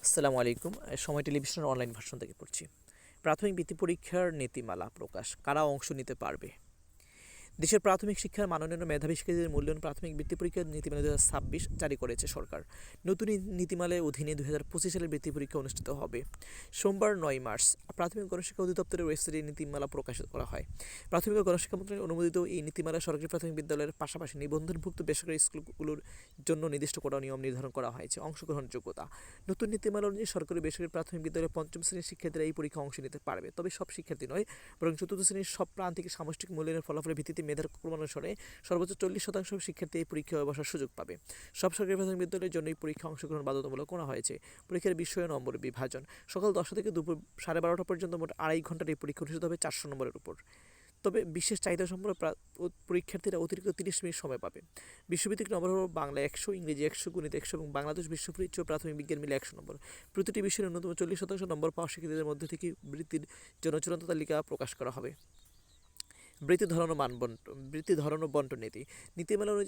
আসসালামু আলাইকুম। সময় টেলিভিশনের অনলাইন ভার্সন থেকে পড়ছি। প্রাথমিক বৃত্তি পরীক্ষার নীতিমালা প্রকাশ, কারা অংশ নিতে পারবে। দেশের প্রাথমিক শিক্ষার মানোন্নয়ন মেধাবী শিক্ষার্থীদের মূল্যায়ন প্রাথমিক বৃত্তি পরীক্ষার নীতিমালা ২০২৬ জারি করেছে সরকার। নতুন নীতিমালার অধীনে ২০২৫ সালের বৃত্তি পরীক্ষা অনুষ্ঠিত হবে। সোমবার ৯ মার্চ প্রাথমিক গণশিক্ষা অধিদপ্তরের ওয়েবসাইটে এই নীতিমালা প্রকাশিত করা হয়। প্রাথমিক ও গণশিক্ষা মন্ত্রণালয়ের অনুমোদিত এই নীতিমালা সরকারি প্রাথমিক বিদ্যালয়ের পাশাপাশি নিবন্ধনভুক্ত বেসরকারি স্কুলগুলোর জন্য নির্দিষ্ট করা নিয়ম নির্ধারণ করা হয়েছে। অংশগ্রহণ যোগ্যতা, নতুন নীতিমালা অনুযায়ী সরকারি বেসরকারি প্রাথমিক বিদ্যালয়ের পঞ্চম শ্রেণীর শিক্ষার্থীরা এই পরীক্ষা অংশ নিতে পারবে, তবে সব শিক্ষার্থী নয়, বরং চতুর্থ শ্রেণীর সব প্রান্তিক সামষ্টিক মূল্যায়নের ফলাফলের ভিত্তিতে মেধার ক্রমানুসারে সর্বোচ্চ ৪০% শিক্ষার্থী এই পরীক্ষায় বসার সুযোগ পাবে। সব সরকারি প্রাথমিক বিদ্যালয়ের জন্য এই পরীক্ষা অংশগ্রহণ বাধ্যতামূলক করা হয়েছে। পরীক্ষার বিষয় ও নম্বর বিভাজন, সকাল ১০টা থেকে দুপুর ১২:৩০ পর্যন্ত মোট ২.৫ ঘন্টার এই পরীক্ষা অনুষ্ঠিত হবে ৪০০ নম্বরের উপর। তবে বিশেষ চাহিদা সম্পন্ন পরীক্ষার্থীরা অতিরিক্ত ৩০ মিনিট সময় পাবে। বিশ্বভিত্তিক নম্বর হল বাংলা ১০০, ইংরেজি ১০০, গণিত ১০০ এবং বাংলাদেশ বিশ্বপরিচয় ও প্রাথমিক বিজ্ঞান মিলে ১০০ নম্বর। প্রতিটি বিষয়ে ন্যূনতম ৪০% নম্বর পাওয়া শিক্ষার্থীদের মধ্যে থেকে বৃত্তির জন্য চূড়ান্ত তালিকা প্রকাশ করা হবে। বৃত্তি ধরন ও বন্টন নীতি, নীতিমালা অনুযায়ী